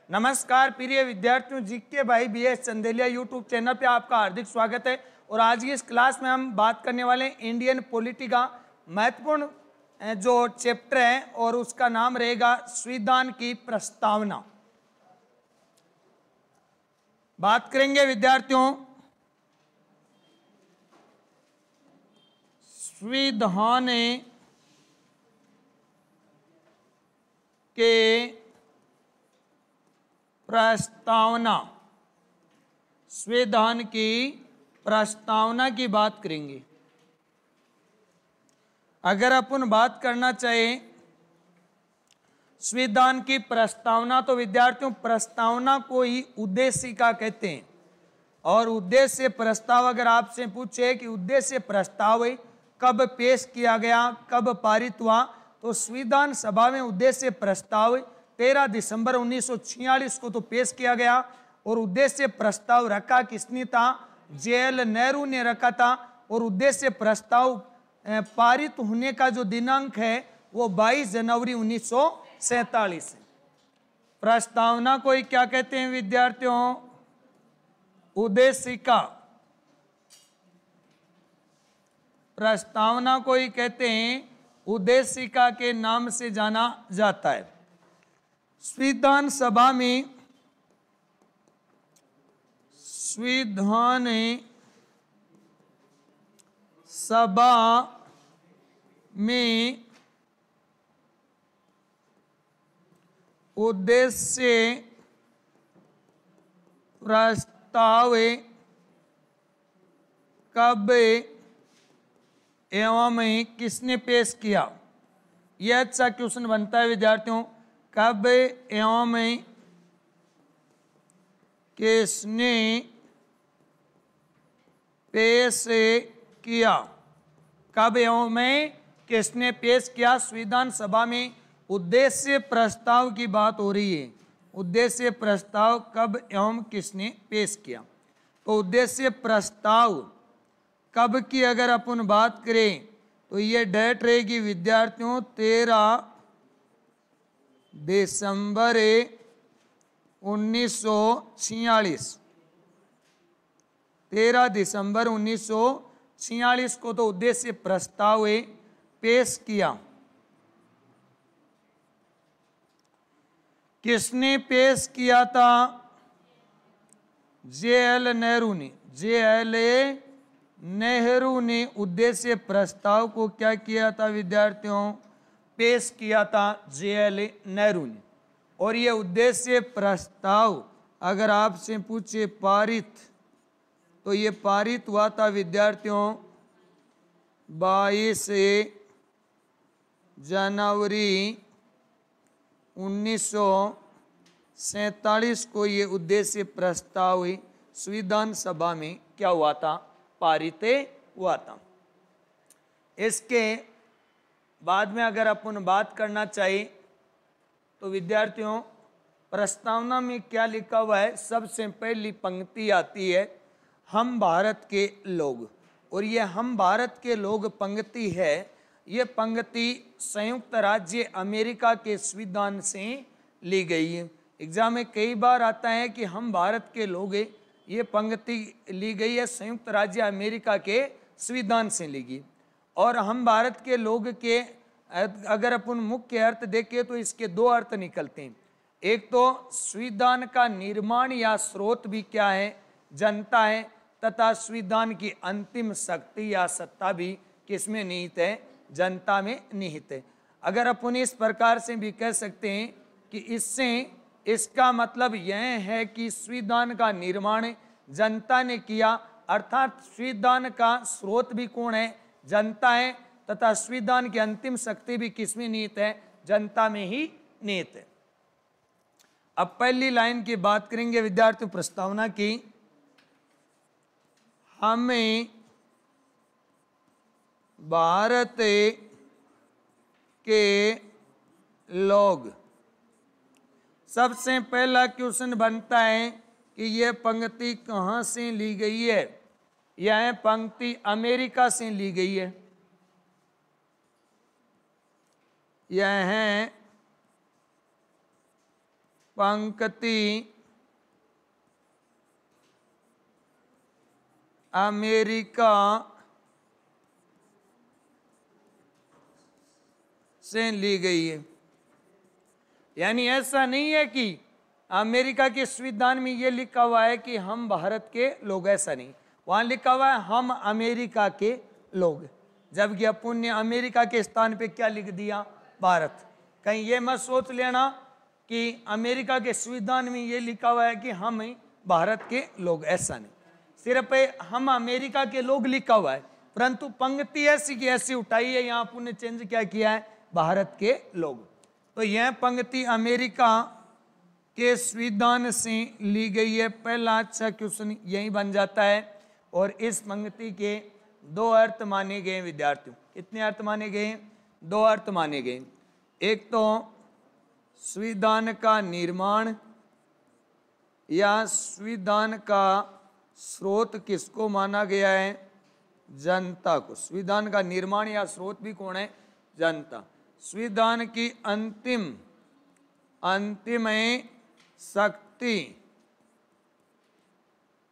नमस्कार प्रिय विद्यार्थियों, जीके भाई बीएस चंदेलिया यूट्यूब चैनल पे आपका हार्दिक स्वागत है। और आज की इस क्लास में हम बात करने वाले हैं इंडियन पॉलिटी का महत्वपूर्ण जो चैप्टर है और उसका नाम रहेगा संविधान की प्रस्तावना। बात करेंगे विद्यार्थियों संविधान के प्रस्तावना, संविधान की प्रस्तावना की बात करेंगे। अगर अपन बात करना चाहें संविधान की प्रस्तावना तो विद्यार्थियों प्रस्तावना को ही उद्देशिका कहते हैं। और उद्देश्य प्रस्ताव अगर आपसे पूछे कि उद्देश्य प्रस्ताव कब पेश किया गया, कब पारित हुआ, तो संविधान सभा में उद्देश्य प्रस्ताव 13 दिसंबर 1946 को तो पेश किया गया। और उद्देश्य प्रस्ताव रखा किसने था? जेएल नेहरू ने रखा था। और उद्देश्य प्रस्ताव पारित होने का जो दिनांक है वो 22 जनवरी 1947 है। प्रस्तावना को क्या कहते हैं विद्यार्थियों? उद्देशिका। प्रस्तावना को ही कहते हैं उद्देशिका के नाम से जाना जाता है। संविधान सभा में उद्देश्य प्रस्ताव कब एवं किसने पेश किया? यह अच्छा क्वेश्चन बनता है विद्यार्थियों। कब एवं किसने पेश किया? कब एवं किसने पेश किया? संविधान सभा में उद्देश्य प्रस्ताव की बात हो रही है। उद्देश्य प्रस्ताव कब एवं किसने पेश किया? तो उद्देश्य प्रस्ताव कब की अगर अपन बात करें तो ये डेट रहेगी विद्यार्थियों 13 दिसंबर 1946। 13 दिसंबर 1946 को तो उद्देश्य प्रस्ताव पेश किया। किसने पेश किया था? जेएल नेहरू ने। जेएल नेहरू ने उद्देश्य प्रस्ताव को क्या किया था विद्यार्थियों? पेश किया था जेएल नेहरू ने। और ये उद्देश्य प्रस्ताव अगर आपसे पूछे पारित, तो ये पारित हुआ था विद्यार्थियों 22 जनवरी 1947 को ये उद्देश्य प्रस्ताव संविधान सभा में क्या हुआ था? पारित हुआ था। इसके बाद में अगर अपन बात करना चाहिए तो विद्यार्थियों प्रस्तावना में क्या लिखा हुआ है? सबसे पहली पंक्ति आती है हम भारत के लोग। और ये हम भारत के लोग पंक्ति है, ये पंक्ति संयुक्त राज्य अमेरिका के संविधान से ली गई है। एग्जाम में कई बार आता है कि हम भारत के लोग, ये पंक्ति ली गई है संयुक्त राज्य अमेरिका के संविधान से ली गई। और हम भारत के लोग के अगर अपन मुख्य अर्थ देखें तो इसके दो अर्थ निकलते हैं। एक तो संविधान का निर्माण या स्रोत भी क्या है? जनता है। तथा संविधान की अंतिम शक्ति या सत्ता भी किसमें निहित है? जनता में निहित है। अगर अपन इस प्रकार से भी कह सकते हैं कि इससे इसका मतलब यह है कि संविधान का निर्माण जनता ने किया, अर्थात संविधान का स्रोत भी कौन है? जनता है। तथा संविधान की अंतिम शक्ति भी किसमें निहित है? जनता में ही निहित है। अब पहली लाइन की बात करेंगे विद्यार्थियों प्रस्तावना की। हमें भारत के लोग। सबसे पहला क्वेश्चन बनता है कि यह पंक्ति कहाँ से ली गई है? यह पंक्ति अमेरिका से ली गई है। यह पंक्ति अमेरिका से ली गई है। यानी ऐसा नहीं है कि अमेरिका के संविधान में ये लिखा हुआ है कि हम भारत के लोग, ऐसा नहीं। वहां लिखा हुआ है हम अमेरिका के लोग, जबकि अपन ने अमेरिका के स्थान पे क्या लिख दिया, भारत। कहीं ये मत सोच लेना कि अमेरिका के संविधान में ये लिखा हुआ है कि हम भारत के लोग, ऐसा नहीं। सिर्फ हम अमेरिका के लोग लिखा हुआ है, परंतु पंक्ति ऐसी की ऐसी उठाई है, यहाँ अपन ने चेंज क्या किया है, भारत के लोग। तो यह पंक्ति अमेरिका के संविधान से ली गई है। पहला अच्छा क्वेश्चन यही बन जाता है। और इस पंक्ति के दो अर्थ माने गए विद्यार्थियों। कितने अर्थ माने गए? दो अर्थ माने गए। एक तो संविधान का निर्माण या संविधान का स्रोत किसको माना गया है? जनता को। संविधान का निर्माण या स्रोत भी कौन है? जनता। संविधान की अंतिम शक्ति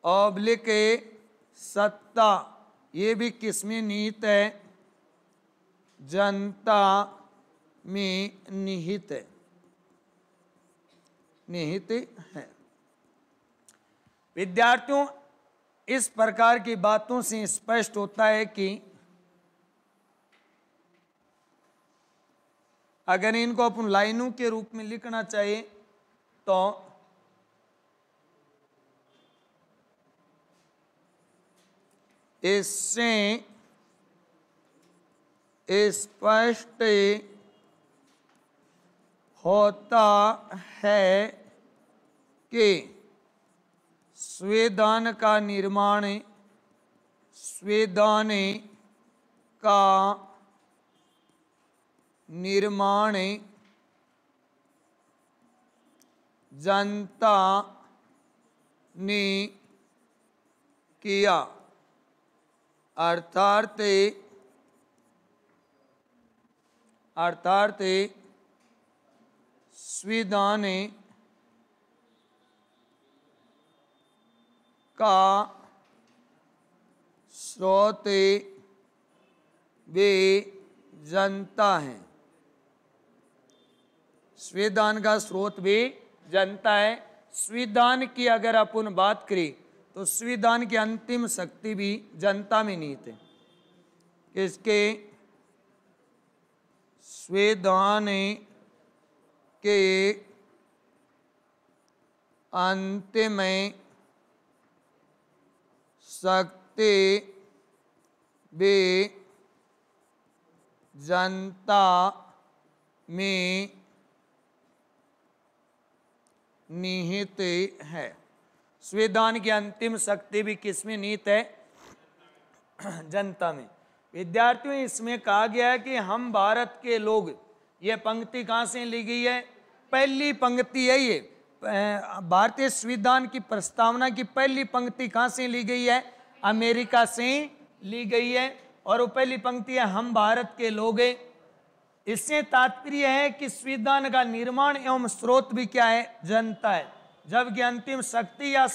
ऑब्लिक सत्ता, ये भी किसमें निहित है? जनता में निहित है, निहित है। विद्यार्थियों, इस प्रकार की बातों से स्पष्ट होता है कि अगर इनको अपन लाइनों के रूप में लिखना चाहिए तो इससे स्पष्ट होता है कि संविधान का निर्माण जनता ने किया, अर्थात संविधान का स्रोत वे जनता है। संविधान का स्रोत भी जनता है। संविधान की अगर अपन बात करें तो संविधान की अंतिम शक्ति भी जनता में निहित है। इसके संविधान के अंतिम शक्ति भी जनता में निहित है। संविधान की अंतिम शक्ति भी किसमें निहित है? जनता में। विद्यार्थियों, इसमें कहा गया है कि हम भारत के लोग, ये पंक्ति कहाँ से ली गई है? पहली पंक्ति है ये भारतीय संविधान की प्रस्तावना की पहली पंक्ति कहाँ से ली गई है? अमेरिका से ली गई है। और वो पहली पंक्ति है हम भारत के लोग हैं। इससे तात्पर्य है कि संविधान का निर्माण एवं स्रोत भी क्या है? जनता है, जबकि अंतिम शक्ति या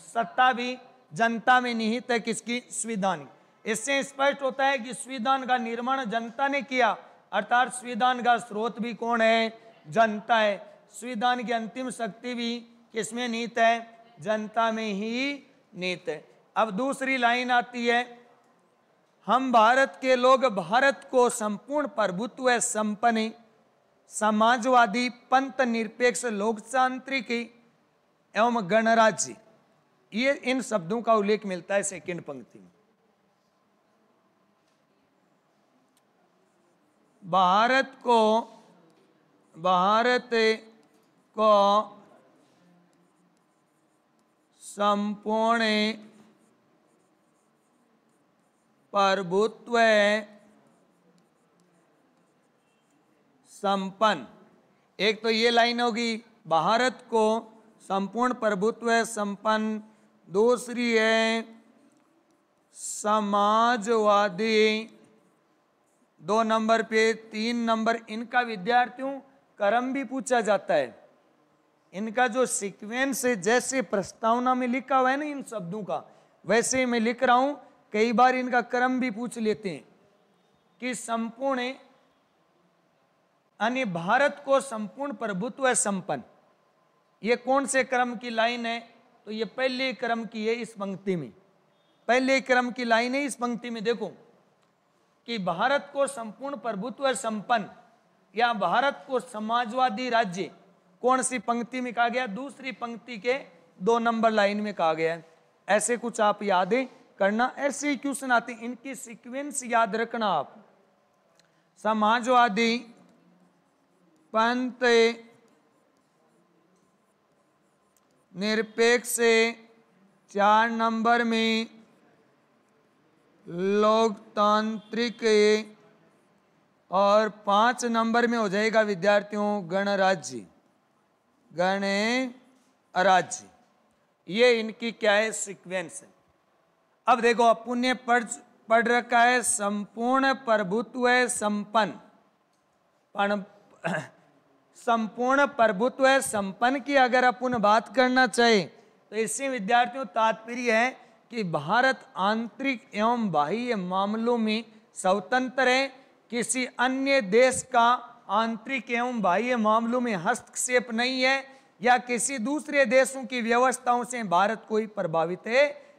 सत्ता भी जनता में निहित है। किसकी? संविधान। इससे स्पष्ट होता है कि संविधान का निर्माण जनता ने किया, अर्थात संविधान का स्रोत भी कौन है? जनता है। संविधान की अंतिम शक्ति भी किसमें निहित है? जनता में ही निहित है। अब दूसरी लाइन आती है, हम भारत के लोग भारत को संपूर्ण प्रभुत्व संपन्न समाजवादी पंथ निरपेक्ष लोकतांत्रिक एवं गणराज्य, ये इन शब्दों का उल्लेख मिलता है सेकंड पंक्ति में। भारत को संपूर्ण प्रभुत्व संपन्न, एक तो ये लाइन होगी भारत को संपूर्ण प्रभुत्व संपन्न, दूसरी है समाजवादी 2 नंबर पे, 3 नंबर इनका विद्यार्थियों क्रम भी पूछा जाता है। इनका जो सीक्वेंस है जैसे प्रस्तावना में लिखा हुआ है ना इन शब्दों का, वैसे ही मैं लिख रहा हूं। कई बार इनका क्रम भी पूछ लेते हैं कि संपूर्ण यानी भारत को संपूर्ण प्रभुत्व है संपन्न, ये कौन से क्रम की लाइन है? तो ये पहले क्रम की है इस पंक्ति में, पहले क्रम की लाइन है इस पंक्ति में। देखो कि भारत को संपूर्ण प्रभुत्व है संपन्न या भारत को समाजवादी राज्य कौन सी पंक्ति में कहा गया? दूसरी पंक्ति के 2 नंबर लाइन में कहा गया है। ऐसे कुछ आप याद करना, ऐसे ही क्वेश्चन आते हैं, इनकी सीक्वेंस याद रखना आप। समाजवादी पंथ निरपेक्ष से 4 नंबर में लोकतांत्रिक और 5 नंबर में हो जाएगा विद्यार्थियों गणराज्य, गणराज्य। ये इनकी क्या है? सीक्वेंस है। अब देखो अपन ने पढ़ रखा है संपूर्ण प्रभुत्व संपन्न, संपूर्ण प्रभुत्व संपन्न की अगर अपन बात करना चाहे तो इससे विद्यार्थियों तात्पर्य है कि भारत आंतरिक एवं बाह्य मामलों में स्वतंत्र है, किसी अन्य देश का आंतरिक एवं बाह्य मामलों में हस्तक्षेप नहीं है या किसी दूसरे देशों की व्यवस्थाओं से भारत कोई प्रभावित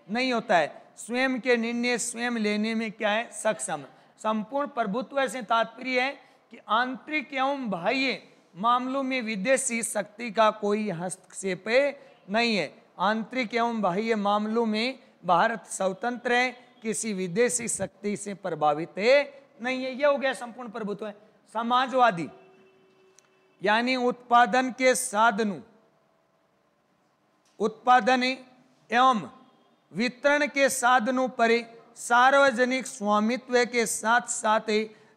नहीं होता है, स्वयं के निर्णय स्वयं लेने में क्या है? सक्षम। संपूर्ण प्रभुत्व से तात्पर्य है कि आंतरिक एवं बाह्य मामलों में विदेशी शक्ति का कोई हस्तक्षेप नहीं है। आंतरिक एवं बाह्य मामलों में भारत स्वतंत्र है, किसी विदेशी शक्ति से प्रभावित नहीं है। यह हो गया संपूर्ण प्रभुत्व। समाजवादी यानी उत्पादन के साधनों, उत्पादन एवं वितरण के साधनों पर सार्वजनिक स्वामित्व के साथ साथ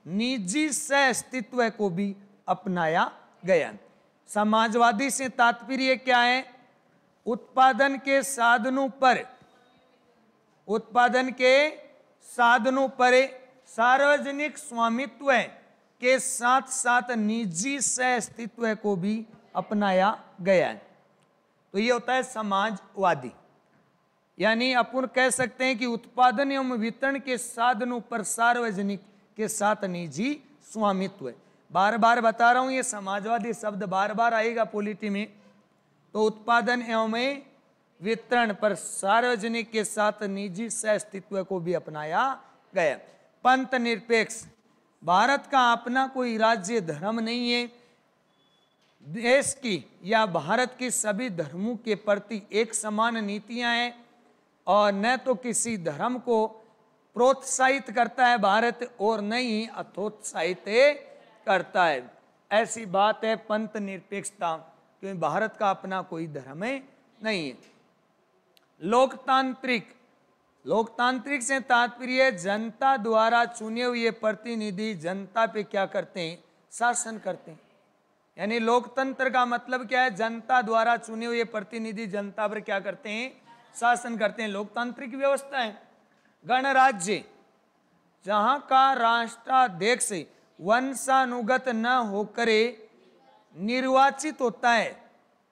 निजी सह अस्तित्व को भी अपनाया गया। समाजवादी से तात्पर्य क्या है? उत्पादन के साधनों पर, उत्पादन के साधनों पर सार्वजनिक स्वामित्व के साथ साथ निजी सह अस्तित्व को भी अपनाया गया है। तो ये होता है समाजवादी। यानी अपन कह सकते हैं कि उत्पादन एवं वितरण के साधनों पर सार्वजनिक के साथ निजी स्वामित्व है। बार बार बता रहा हूं, ये समाजवादी शब्द बार बार आएगा पॉलिटी में। तो उत्पादन एवं वितरण पर सार्वजनिक के साथ निजी सह अस्तित्व को भी अपनाया गया। पंथ निरपेक्ष, भारत का अपना कोई राज्य धर्म नहीं है, देश की या भारत की सभी धर्मों के प्रति एक समान नीतियां हैं और न तो किसी धर्म को प्रोत्साहित करता है भारत और न ही अथोत्साहित करता है। ऐसी बात है पंथ निरपेक्षता, क्योंकि भारत का अपना कोई धर्म नहीं है। लोकतांत्रिक, लोकतांत्रिक से तात्पर्य जनता द्वारा चुने हुए प्रतिनिधि जनता पे क्या करते हैं? शासन करते हैं। यानी लोकतंत्र का मतलब क्या है? जनता द्वारा चुने हुए प्रतिनिधि जनता पर क्या करते हैं? शासन करते हैं। लोकतांत्रिक व्यवस्था है। गणराज्य, जहां का राष्ट्राध्यक्ष वंशानुगत न होकर निर्वाचित होता है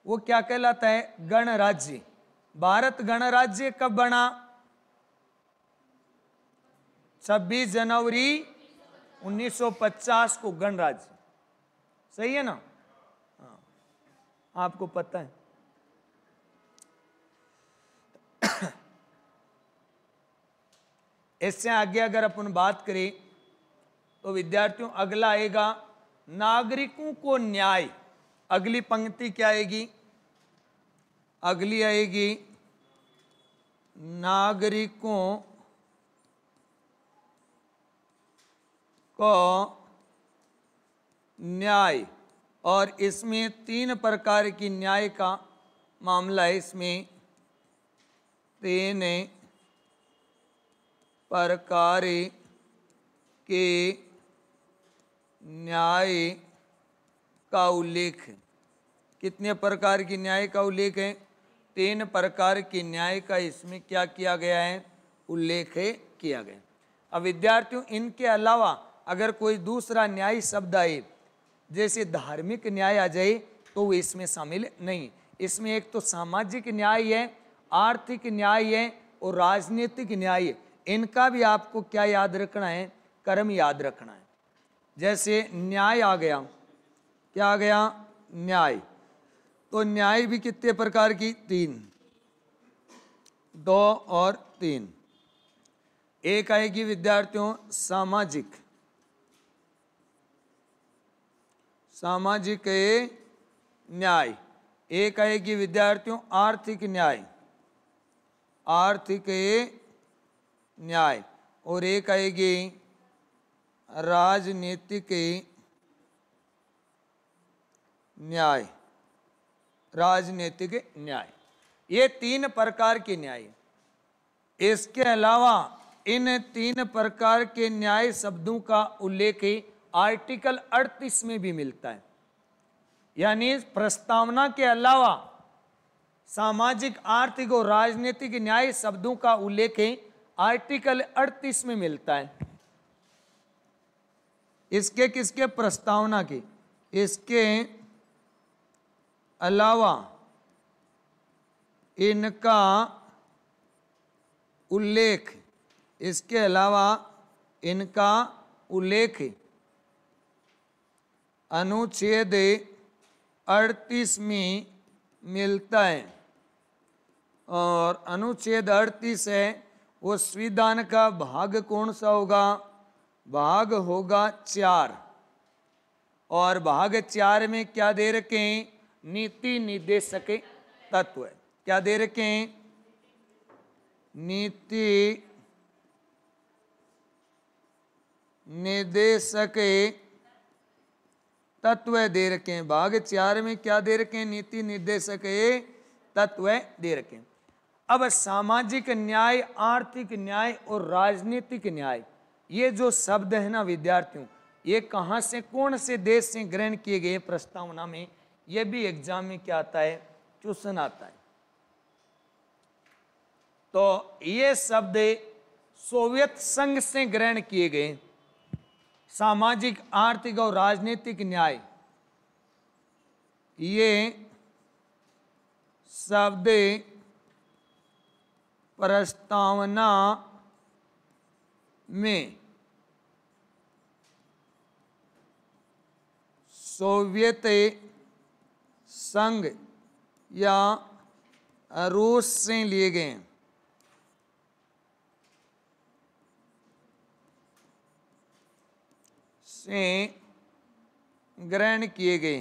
वो क्या कहलाता है? गणराज्य। भारत गणराज्य कब बना? 26 जनवरी 1950 को गणराज्य। सही है ना? हाँ, आपको पता है। इससे आगे अगर अपन बात करें तो विद्यार्थियों अगला आएगा नागरिकों को न्याय। अगली पंक्ति क्या आएगी? अगली आएगी नागरिकों को न्याय, और इसमें 3 प्रकार की न्याय का मामला है। इसमें 3 प्रकार के न्याय का उल्लेख है। कितने प्रकार की न्याय का उल्लेख है? 3 प्रकार की न्याय का इसमें क्या किया गया है? उल्लेख किया गया। अब विद्यार्थियों इनके अलावा अगर कोई दूसरा न्याय शब्द आए, जैसे धार्मिक न्याय आ जाए तो वो इसमें शामिल नहीं। इसमें एक तो सामाजिक न्याय है, आर्थिक न्याय है और राजनीतिक न्याय है। इनका भी आपको क्या याद रखना है, कर्म याद रखना है। जैसे न्याय आ गया, क्या आ गया, न्याय। तो न्याय भी कितने प्रकार की, 3, 2 और 3। एक आएगी विद्यार्थियों सामाजिक, सामाजिक न्याय। एक आएगी विद्यार्थियों आर्थिक न्याय, आर्थिक न्याय। और एक आएगी राजनीतिक न्याय, राजनीतिक न्याय। ये 3 प्रकार के न्याय। इसके अलावा इन 3 प्रकार के न्याय शब्दों का उल्लेख आर्टिकल 38 में भी मिलता है। यानी प्रस्तावना के अलावा सामाजिक, आर्थिक और राजनीतिक न्याय शब्दों का उल्लेख आर्टिकल 38 में मिलता है। इसके किसके, प्रस्तावना के। इसके अलावा इनका उल्लेख, इसके अलावा इनका उल्लेख अनुच्छेद 38 में मिलता है। और अनुच्छेद 38 है वो संविधान का भाग कौन सा होगा, भाग होगा 4। और भाग 4 में क्या दे रखे हैं, नीति निर्देशक तत्व है। क्या दे रखे हैं, नीति निर्देशक तत्व दे रखे हैं। भाग 4 में क्या दे रखे हैं, नीति निर्देशक तत्व दे रखे हैं। अब सामाजिक न्याय, आर्थिक न्याय और राजनीतिक न्याय, ये जो शब्द है ना विद्यार्थियों, ये कहाँ से, कौन से देश से ग्रहण किए गए प्रस्तावना में, ये भी एग्जाम में क्या आता है, क्वेश्चन आता है। तो ये शब्द सोवियत संघ से ग्रहण किए गए। सामाजिक, आर्थिक और राजनीतिक न्याय, ये शब्द प्रस्तावना में सोवियत संघ या रूस से लिए गए। से ग्रहण किए गए,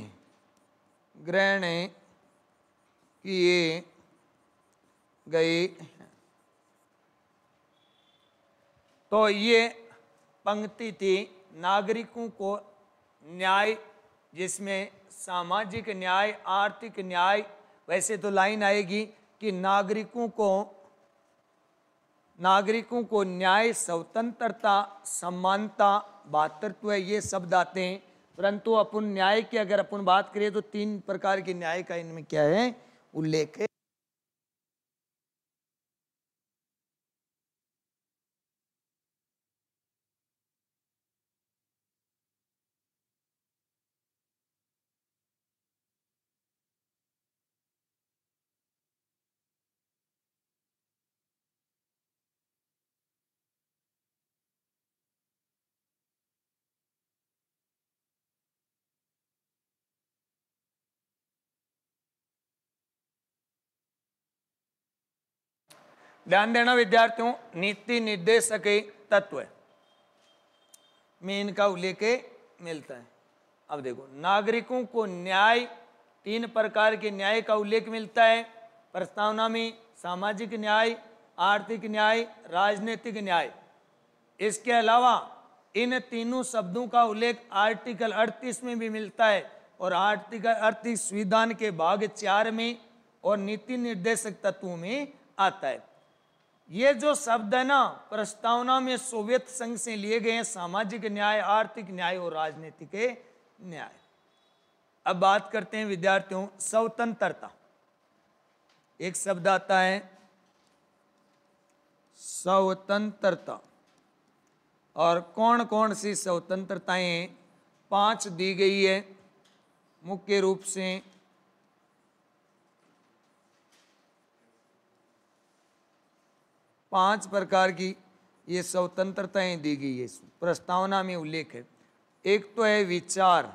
ग्रहण किए गए। तो ये पंक्ति थी नागरिकों को न्याय, जिसमें सामाजिक न्याय, आर्थिक न्याय। वैसे तो लाइन आएगी कि नागरिकों को न्याय, स्वतंत्रता, समानता, भातृत्व, ये शब्द आते हैं। परंतु अपन न्याय की अगर अपन बात करें तो 3 प्रकार के न्याय का इनमें क्या है, उल्लेख है। ध्यान देना विद्यार्थियों, नीति निर्देशक तत्व में इनका उल्लेख मिलता है। अब देखो, नागरिकों को न्याय, 3 प्रकार के न्याय का उल्लेख मिलता है प्रस्तावना में, सामाजिक न्याय, आर्थिक न्याय, राजनीतिक न्याय। इसके अलावा इन तीनों शब्दों का उल्लेख आर्टिकल 38 में भी मिलता है और आर्टिकल 38 संविधान के भाग 4 में और नीति निर्देशक तत्वों में आता है। ये जो शब्द है ना प्रस्तावना में सोवियत संघ से लिए गए हैं, सामाजिक न्याय, आर्थिक न्याय और राजनीतिक न्याय। अब बात करते हैं विद्यार्थियों स्वतंत्रता। एक शब्द आता है स्वतंत्रता, और कौन कौन सी स्वतंत्रताएं 5 दी गई है मुख्य रूप से। 5 प्रकार की ये स्वतंत्रताएं दी गई है, प्रस्तावना में उल्लेख है। एक तो है विचार,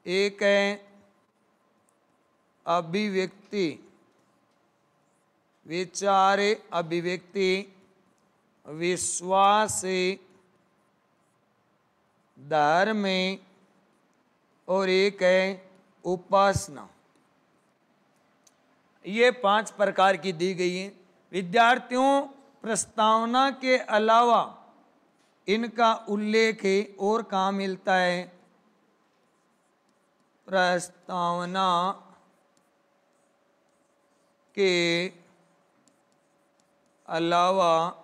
एक है अभिव्यक्ति, विचार अभिव्यक्ति, विश्वास धर्म, और एक है उपासना। ये 5 प्रकार की दी गई है। विद्यार्थियों, प्रस्तावना के अलावा इनका उल्लेख और कहाँ मिलता है? प्रस्तावना के अलावा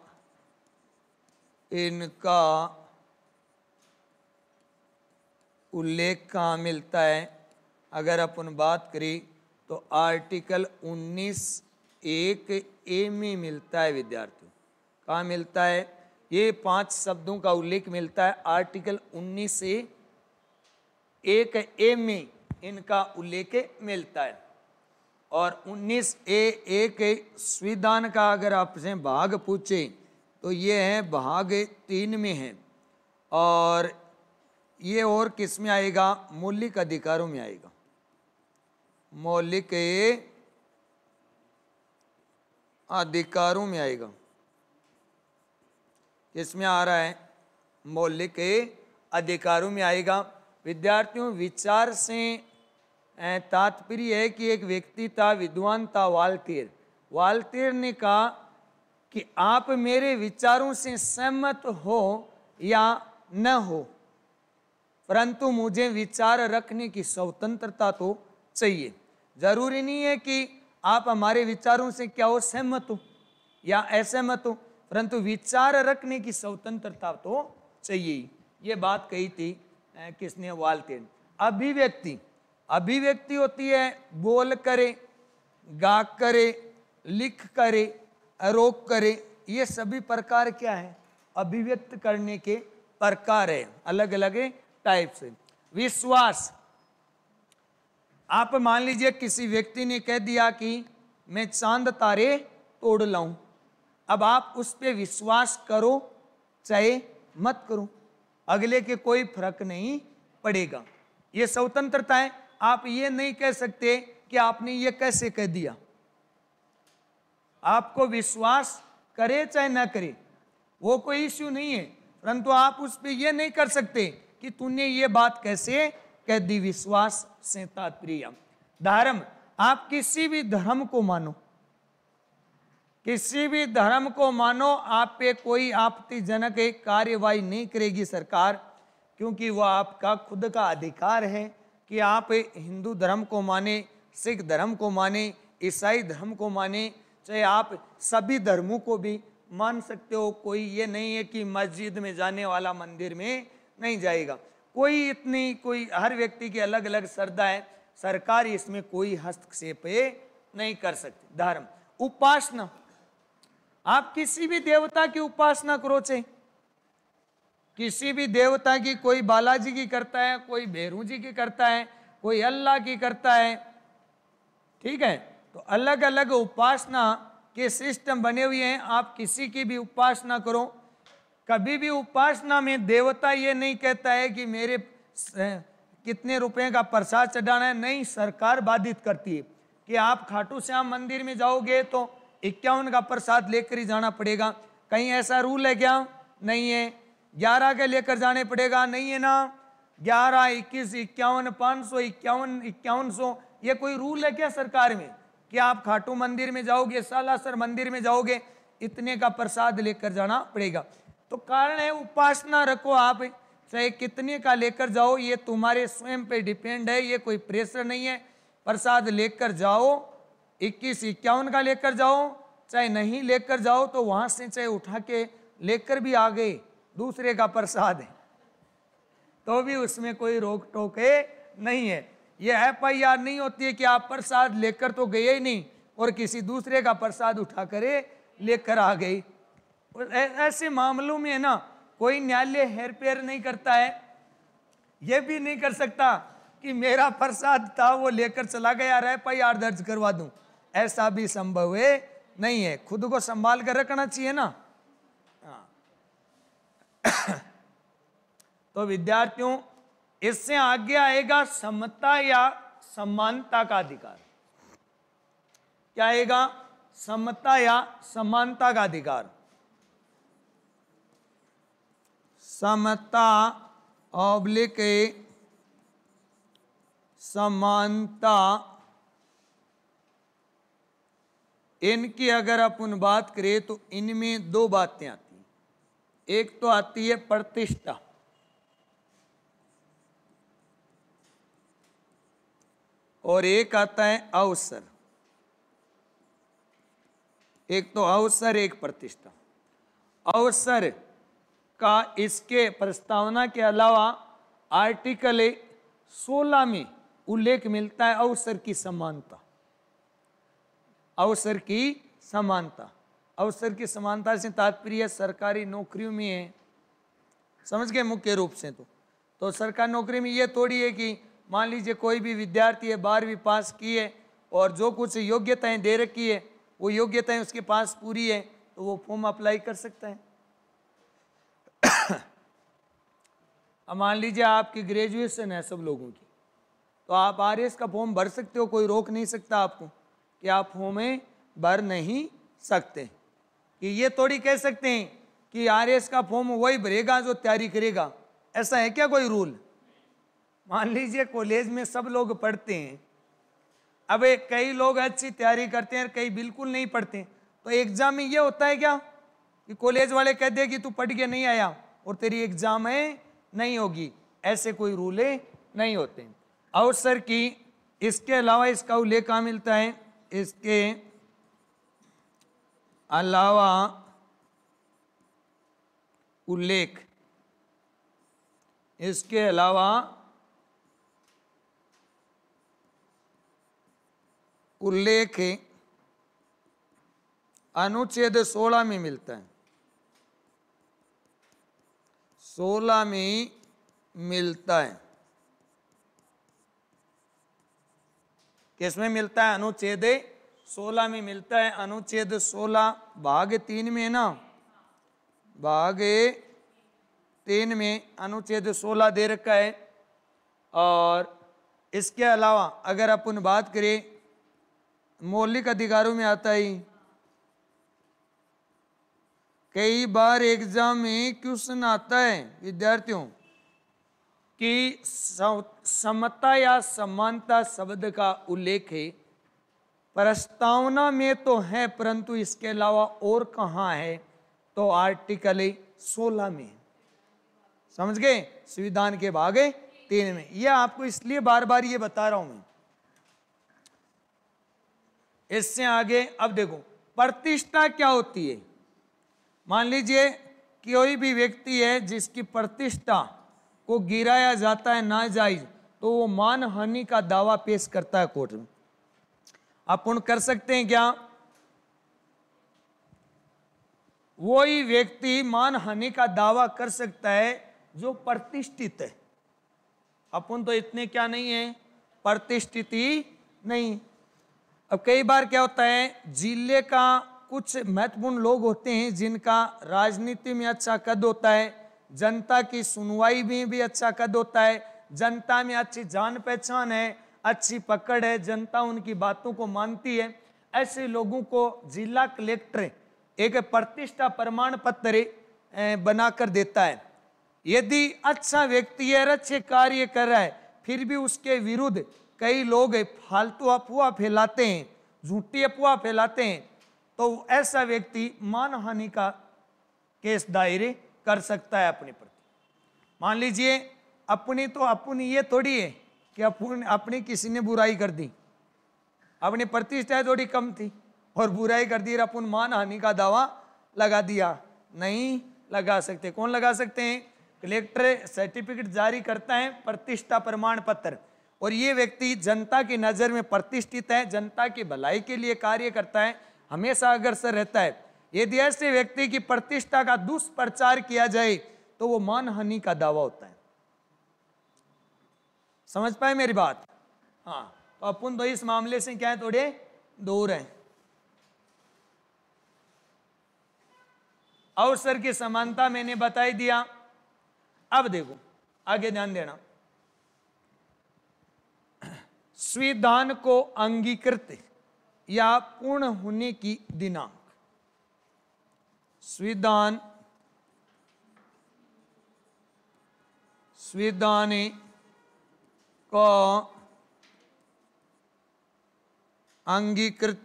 इनका उल्लेख कहाँ मिलता है? अगर अपन बात करें तो आर्टिकल 19(1)(a) में मिलता है विद्यार्थियों। कहाँ मिलता है? ये 5 शब्दों का उल्लेख मिलता है आर्टिकल 19(1)(a) में इनका उल्लेख मिलता है। और 19(a)(1) संविधान का अगर आपसे भाग पूछे तो ये है भाग 3 में है, और ये और किस में आएगा? मौलिक अधिकारों में आएगा। मौलिक अधिकारों में आएगा। किसमें आ रहा है? मौलिक अधिकारों में आएगा। विद्यार्थियों, विचार से तात्पर्य है कि एक व्यक्ति था, विद्वान था वाल्टेयर। वाल्टेयर ने कहा कि आप मेरे विचारों से सहमत हो या न हो, परंतु मुझे विचार रखने की स्वतंत्रता तो चाहिए। जरूरी नहीं है कि आप हमारे विचारों से क्या हो, सहमत हो या असहमत हो, परंतु विचार रखने की स्वतंत्रता तो चाहिए। ये बात कही थी किसने? वाल्टेयर। अभिव्यक्ति, अभिव्यक्ति होती है बोल करे, गा करे, लिख करे, रोक करे। ये सभी प्रकार क्या है? अभिव्यक्त करने के प्रकार है, अलग अलग टाइप से। विश्वास, आप मान लीजिए किसी व्यक्ति ने कह दिया कि मैं चांद तारे तोड़ लाऊं, अब आप उस पे विश्वास करो चाहे मत करो, अगले के कोई फर्क नहीं पड़ेगा। ये स्वतंत्रता है। आप ये नहीं कह सकते कि आपने ये कैसे कह दिया। आपको विश्वास करे चाहे ना करे वो कोई इश्यू नहीं है, परंतु आप उस पे ये नहीं कर सकते कि तूने ये बात कैसे कह दी। विश्वास से तात्पर्य धर्म, आप किसी भी धर्म को मानो, किसी भी धर्म को मानो, आप पे कोई आपत्तिजनक कार्यवाही नहीं करेगी सरकार, क्योंकि वह आपका खुद का अधिकार है कि आप हिंदू धर्म को माने, सिख धर्म को माने, ईसाई धर्म को माने, चाहे आप सभी धर्मों को भी मान सकते हो। कोई ये नहीं है कि मस्जिद में जाने वाला मंदिर में नहीं जाएगा। कोई हर व्यक्ति की अलग अलग श्रद्धा है, सरकार इसमें कोई हस्तक्षेप नहीं कर सकती। धर्म, उपासना, आप किसी भी देवता की उपासना करो, चाहे किसी भी देवता की, कोई बालाजी की करता है, कोई भैरू जी की करता है, कोई अल्लाह की करता है, ठीक है। तो अलग अलग उपासना के सिस्टम बने हुए हैं, आप किसी की भी उपासना करो। कभी भी उपासना में देवता ये नहीं कहता है कि मेरे कितने रुपए का प्रसाद चढ़ाना है, नहीं, सरकार बाधित करती है कि आप खाटू श्याम मंदिर में जाओगे तो 51 का प्रसाद लेकर ही जाना पड़ेगा। कहीं ऐसा रूल है क्या? नहीं है। 11 के लेकर जाने पड़ेगा? नहीं है ना। 11, 21, 51, 500, 5100, ये कोई रूल है क्या सरकार में कि आप खाटू मंदिर में जाओगे, सालासर मंदिर में जाओगे, इतने का प्रसाद लेकर जाना पड़ेगा? तो कारण है उपासना रखो, आप चाहे कितने का लेकर जाओ, ये तुम्हारे स्वयं पे डिपेंड है, ये कोई प्रेशर नहीं है। प्रसाद लेकर जाओ, 21, 51 का लेकर जाओ, चाहे नहीं लेकर जाओ तो वहां से चाहे उठा के लेकर भी आ गए, दूसरे का प्रसाद है तो भी उसमें कोई रोक टोक नहीं है। ये FIR नहीं होती है कि आप प्रसाद लेकर तो गए ही नहीं और किसी दूसरे का प्रसाद उठा करे लेकर आ गए। ऐसे मामलों में है ना, कोई न्यायालय हेरफेर नहीं करता है। ये भी नहीं कर सकता कि मेरा प्रसाद था वो लेकर चला गया, FIR दर्ज करवा दूं, ऐसा भी संभव नहीं है, खुद को संभाल कर रखना चाहिए ना। हाँ। तो विद्यार्थियों, इससे आगे आएगा समता या समानता का अधिकार। क्या आएगा? समता या समानता का अधिकार। समता ऑब्लिक समानता, इनकी अगर अपन बात करें तो इनमें दो बातें आती हैं। एक तो आती है प्रतिष्ठा, और एक आता है अवसर। एक तो अवसर, एक प्रतिष्ठा। अवसर का इसके प्रस्तावना के अलावा आर्टिकल 16 में उल्लेख मिलता है अवसर की समानता। अवसर की समानता, अवसर की समानता से तात्पर्य सरकारी नौकरियों में है, समझ गए मुख्य रूप से। तो सरकारी नौकरी में ये थोड़ी है कि मान लीजिए कोई भी विद्यार्थी है, 12वीं पास की है और जो कुछ योग्यताएं दे रखी है वो योग्यताएं उसके पास पूरी है तो वो फॉर्म अप्लाई कर सकता है। अब मान लीजिए आपकी ग्रेजुएशन है सब लोगों की, तो आप आरएस का फॉर्म भर सकते हो, कोई रोक नहीं सकता आपको कि आप फॉर्म भर नहीं सकते। कि ये थोड़ी कह सकते हैं कि आरएस का फॉर्म वही भरेगा जो तैयारी करेगा, ऐसा है क्या कोई रूल? मान लीजिए कॉलेज में सब लोग पढ़ते हैं, अब कई लोग अच्छी तैयारी करते हैं और कई बिल्कुल नहीं पढ़ते, तो एग्जाम में ये होता है क्या कि कॉलेज वाले कह दे कि तू पढ़ के नहीं आया और तेरी एग्जाम नहीं होगी? ऐसे कोई रूल नहीं होते। अवसर की इसके अलावा इसका उल्लेख कहाँ मिलता है? इसके अलावा उल्लेख, इसके अलावा उल्लेख अनुच्छेद 16 में मिलता है। 16 में मिलता है। किसमें मिलता है? अनुच्छेद 16 में मिलता है। अनुच्छेद 16 भाग 3 में है ना, भाग 3 में अनुच्छेद 16 दे रखा है। और इसके अलावा अगर अपन बात करें मौलिक अधिकारों में आता है, कई बार एग्जाम में क्वेश्चन आता है विद्यार्थियों कि समता या समानता शब्द का उल्लेख है, प्रस्तावना में तो है परंतु इसके अलावा और कहाँ है? तो आर्टिकल 16 में। समझ गए? संविधान के भाग 3 में। यह आपको इसलिए बार बार ये बता रहा हूं मैं। इससे आगे अब देखो प्रतिष्ठा क्या होती है। मान लीजिए कोई भी व्यक्ति है जिसकी प्रतिष्ठा को गिराया जाता है नाजायज, तो वो मान हानि का दावा पेश करता है कोर्ट में। अपन कर सकते हैं क्या? वही व्यक्ति मान हानि का दावा कर सकता है जो प्रतिष्ठित है। अपन तो इतने क्या नहीं है, प्रतिष्ठित ही नहीं। अब कई बार क्या होता है, जिले का कुछ महत्वपूर्ण लोग होते हैं जिनका राजनीति में अच्छा कद होता है, जनता की सुनवाई में भी अच्छा कद होता है, जनता में अच्छी जान पहचान है, अच्छी पकड़ है, जनता उनकी बातों को मानती है। ऐसे लोगों को जिला कलेक्टर एक प्रतिष्ठा प्रमाण पत्र बनाकर देता है। यदि अच्छा व्यक्ति है, अच्छे कार्य कर रहा है, फिर भी उसके विरुद्ध कई लोग फालतू अफवाह फैलाते हैं, झूठी अफवाह फैलाते हैं, तो ऐसा व्यक्ति मानहानि का केस दायर कर सकता है अपने प्रति। मान लीजिए अपनी ये थोड़ी है कि अपनी किसी ने बुराई कर दी, अपनी प्रतिष्ठा थोड़ी कम थी और बुराई कर दी और अपन मानहानि का दावा लगा दिया। नहीं लगा सकते। कौन लगा सकते हैं? कलेक्टर सर्टिफिकेट जारी करता है, प्रतिष्ठा प्रमाण पत्र, और ये व्यक्ति जनता की नज़र में प्रतिष्ठित है, जनता की भलाई के लिए कार्य करता है, हमेशा अग्रसर रहता है। यदि ऐसे व्यक्ति की प्रतिष्ठा का दुष्प्रचार किया जाए तो वो मानहानि का दावा होता है। समझ पाए मेरी बात? हाँ, तो अपन तो इस मामले से क्या है, थोड़े दूर हैं। अवसर की समानता मैंने बताई दिया। अब देखो आगे ध्यान देना, स्विधान को अंगीकृत या पूर्ण होने की दिनांक, स्विधान को अंगीकृत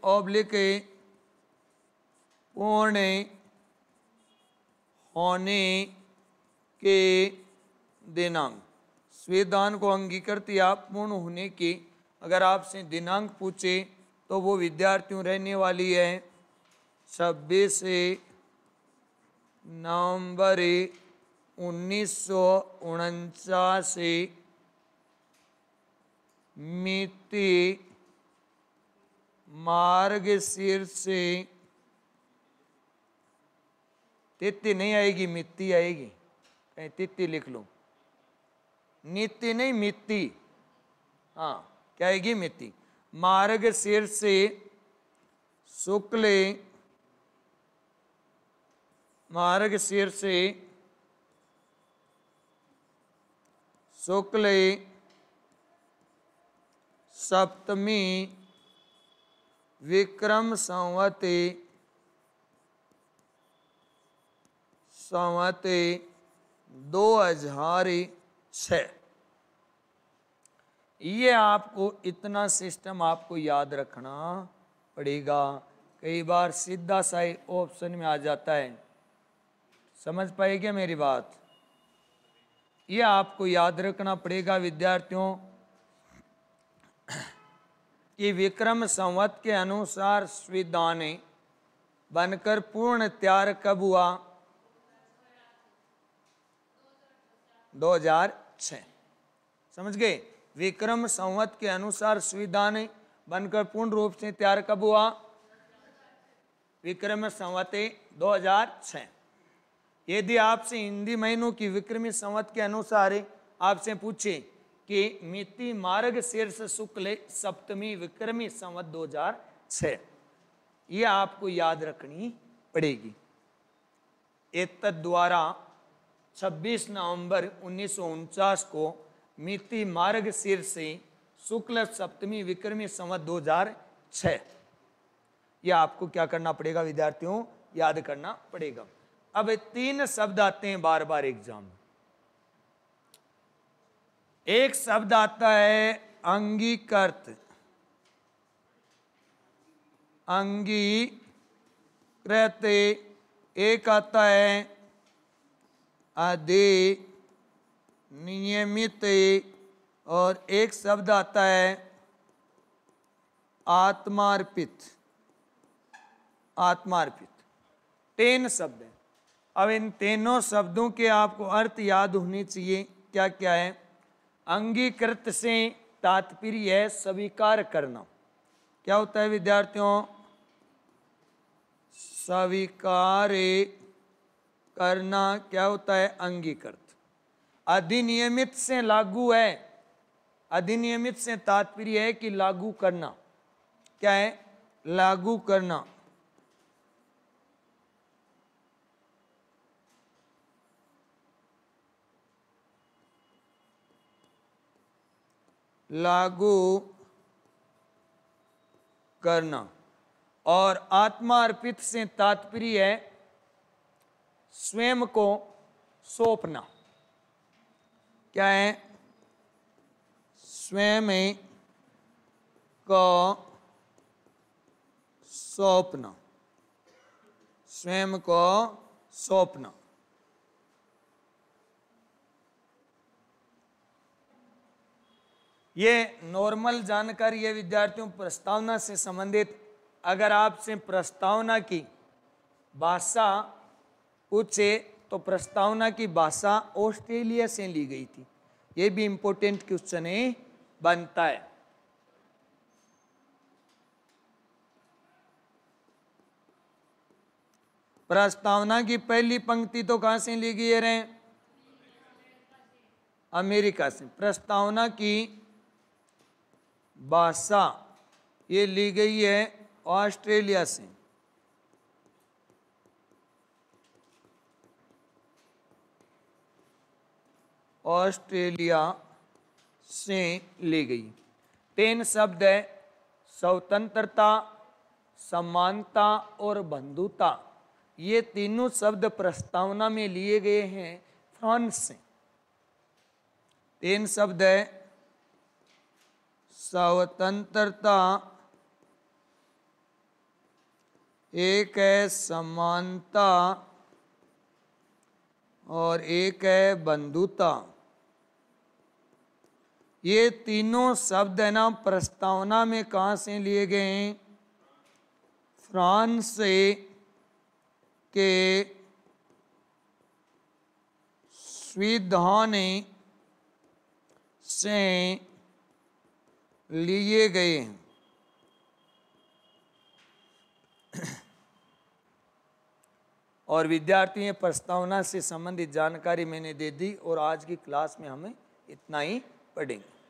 ऑब्लिक पूर्ण होने के दिनांक, संविधान को अंगीकृत या पूर्ण होने की अगर आपसे दिनांक पूछे तो वो विद्यार्थियों रहने वाली है 26 नवंबर 1949 मिति मार्गशीर्ष, तिथि नहीं आएगी मिति आएगी, कहीं तिथि लिख लो, नीति नहीं मिति, हाँ क्या आएगी मिति, मार्गशीर्ष शुक्ल सप्तमी विक्रम संवत 2006। ये आपको इतना सिस्टम आपको याद रखना पड़ेगा। कई बार सीधा सा ही ऑप्शन में आ जाता है, समझ पाए क्या मेरी बात? ये आपको याद रखना पड़ेगा विद्यार्थियों कि विक्रम संवत के अनुसार संविधान बनकर पूर्ण तैयार कब हुआ? 2006। समझ गए? विक्रम संवत के अनुसार संविधान बनकर पूर्ण रूप से तैयार कब हुआ? विक्रम संवत 2006। यदि आपसे हिंदी महीनों की विक्रमी संवत के अनुसार आपसे पूछे कि मिति मार्गशीर्ष शुक्ल सप्तमी विक्रमी संवत 2006, ये आपको याद रखनी पड़ेगी। एतद द्वारा 26 नवंबर 1949 को मिति मार्गशीर्ष शुक्ल सप्तमी विक्रमी संवत 2006, यह आपको क्या करना पड़ेगा विद्यार्थियों? याद करना पड़ेगा। अब 3 शब्द आते हैं बार बार एग्जाम में। एक शब्द आता है अंगीकृत, एक आता है अधिनियमित और एक शब्द आता है आत्मार्पित। 3 शब्द हैं। अब इन तीनों शब्दों के आपको अर्थ याद होने चाहिए। क्या क्या है? अंगीकृत से तात्पर्य है स्वीकार करना। क्या होता है विद्यार्थियों? स्वीकार करना क्या होता है? अंगीकृत। अधिनियमित से लागू है, अधिनियमित से तात्पर्य है कि लागू करना। क्या है? लागू करना। लागू करना। और आत्मार्पित से तात्पर्य है स्वयं को सौंपना। क्या है? स्वयं को सौंपना, स्वयं को सौंपना। ये नॉर्मल जानकारी है विद्यार्थियों प्रस्तावना से संबंधित। अगर आपसे प्रस्तावना की भाषा पूछे तो प्रस्तावना की भाषा ऑस्ट्रेलिया से ली गई थी। ये भी इंपॉर्टेंट क्वेश्चन बनता है। प्रस्तावना की पहली पंक्ति तो कहां से ली गई है? अमेरिका से। प्रस्तावना की भाषा ये ली गई है ऑस्ट्रेलिया से। ऑस्ट्रेलिया से ली गई। 3 शब्द है, स्वतंत्रता, समानता और बंधुता। ये तीनों शब्द प्रस्तावना में लिए गए हैं फ्रांस से। 3 शब्द है, स्वतंत्रता, एक है समानता और एक है बंधुता। ये तीनों शब्द है ना प्रस्तावना में कहाँ से लिए गए हैं? फ्रांस से के संविधान से लिए गए हैं। और विद्यार्थी ये प्रस्तावना से संबंधित जानकारी मैंने दे दी और आज की क्लास में हमें इतना ही पढ़ेंगे।